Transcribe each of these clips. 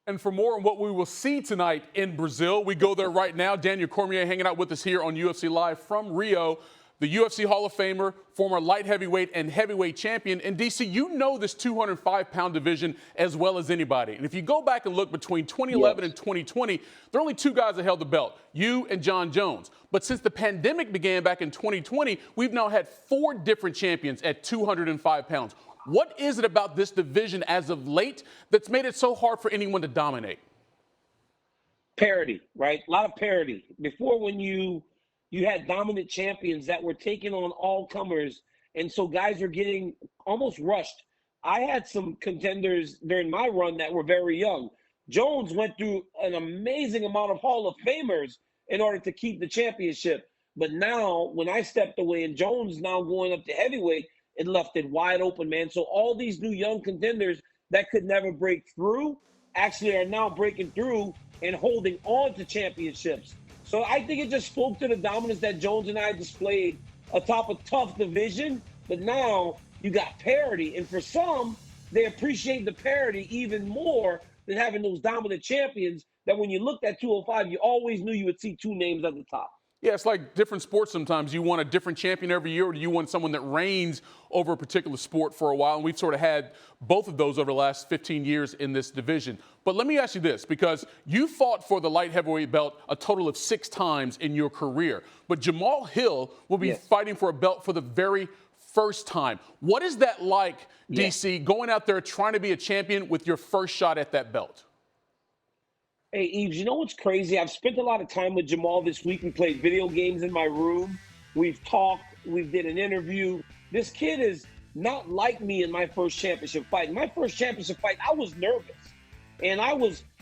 And for more on what we will see tonight in Brazil, we go there right now. Daniel Cormier hanging out with us here on UFC Live from Rio, the UFC Hall of Famer, former light heavyweight and heavyweight champion. And DC, you know this 205-pound division as well as anybody. And if you go back and look between 2011 and 2020, there are only two guys that held the belt, you and John Jones. But since the pandemic began back in 2020, we've now had 4 different champions at 205 pounds. What is it about this division as of late that's made it so hard for anyone to dominate? Parity, right? A lot of parity. Before, when you had dominant champions that were taking on all comers, and so guys are getting almost rushed. I had some contenders during my run that were very young. Jones went through an amazing amount of Hall of Famers in order to keep the championship. But now, when I stepped away and Jones now going up to heavyweight, it left it wide open, man. So all these new young contenders that could never break through actually are now breaking through and holding on to championships. So I think it just spoke to the dominance that Jones and I displayed atop a tough division. But now you got parity. And for some, they appreciate the parity even more than having those dominant champions that when you looked at 205, you always knew you would see 2 names at the top. Yeah, it's like different sports sometimes. You want a different champion every year, or do you want someone that reigns over a particular sport for a while? And we've sort of had both of those over the last 15 years in this division. But let me ask you this, because you fought for the light heavyweight belt a total of 6 times in your career. But Jamahal Hill will be fighting for a belt for the very first time. What is that like, DC, going out there trying to be a champion with your first shot at that belt? Hey, Eaves, you know what's crazy? I've spent a lot of time with Jamahal this week. We played video games in my room. We've talked. We did an interview. This kid is not like me in my first championship fight. In my first championship fight, I was nervous. And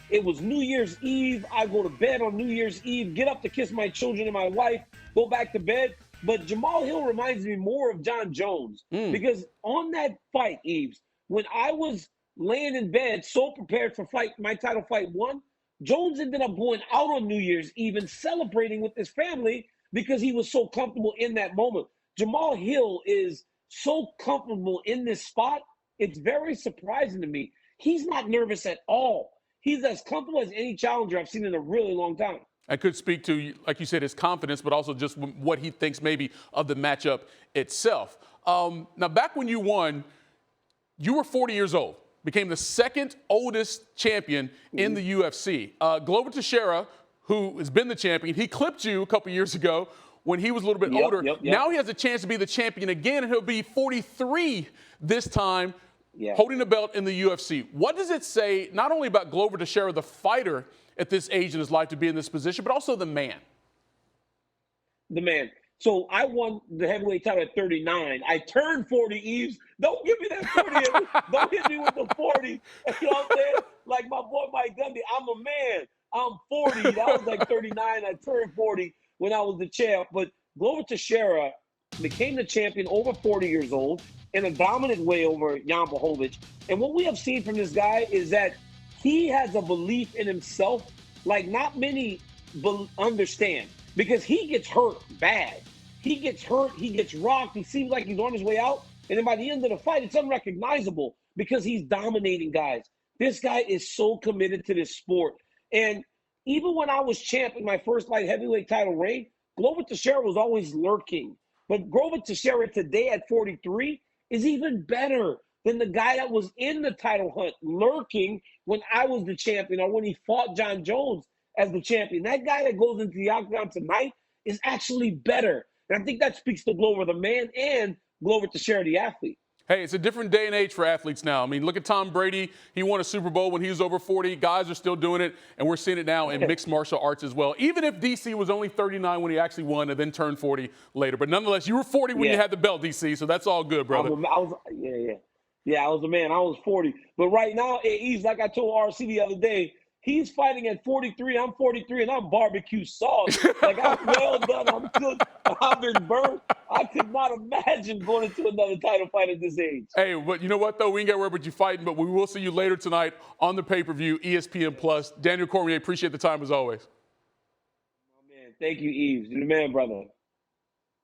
it was New Year's Eve. I go to bed on New Year's Eve, get up to kiss my children and my wife, go back to bed. But Jamahal Hill reminds me more of John Jones. Because on that fight, Eaves, when I was laying in bed, so prepared for my title fight 1, Jones ended up going out on New Year's Eve and celebrating with his family because he was so comfortable in that moment. Jamahal Hill is so comfortable in this spot. It's very surprising to me. He's not nervous at all. He's as comfortable as any challenger I've seen in a really long time. I could speak to, like you said, his confidence, but also just what he thinks maybe of the matchup itself. Now, back when you won, you were 40 years old. Became the 2nd oldest champion in the UFC. Glover Teixeira, who has been the champion, he clipped you a couple years ago when he was a little bit older. Now he has a chance to be the champion again, and he'll be 43 this time, holding the belt in the UFC. What does it say not only about Glover Teixeira, the fighter at this age in his life, to be in this position, but also the man? The man. So I won the heavyweight title at 39. I turned 40, Eaves. Don't give me that 40. Don't hit me with the 40. You know what I'm saying? Like my boy Mike Gundy, I'm a man. I'm 40. That was like 39. I turned 40 when I was the champ. But Glover Teixeira became the champion over 40 years old in a dominant way over Jan Blachowicz. And what we have seen from this guy is that he has a belief in himself like not many understand. Because he gets hurt bad. He gets hurt, he gets rocked, he seems like he's on his way out. And then by the end of the fight, it's unrecognizable because he's dominating guys. This guy is so committed to this sport. And even when I was champ in my first light heavyweight title reign, Glover Teixeira was always lurking. But Glover Teixeira today at 43 is even better than the guy that was in the title hunt lurking when I was the champion or when he fought John Jones as the champion. That guy that goes into the octagon tonight is actually better. And I think that speaks to Glover, the man, and Glover Teixeira, the athlete. Hey, it's a different day and age for athletes now. I mean, look at Tom Brady. He won a Super Bowl when he was over 40. Guys are still doing it, and we're seeing it now in mixed martial arts as well. Even if DC was only 39 when he actually won and then turned 40 later. But nonetheless, you were 40 when you had the belt, DC, so that's all good, brother. I was a man. I was 40. But right now, he's like I told RC the other day, he's fighting at 43. I'm 43, and I'm barbecue sauce. Like, I'm well done. I'm good. I've been burnt. I could not imagine going into another title fight at this age. Hey, but you know what, though? We ain't got to worry about you fighting, but we will see you later tonight on the pay-per-view, ESPN+. Daniel Cormier, appreciate the time as always. Oh, man, thank you, Eaves. You're the man, brother.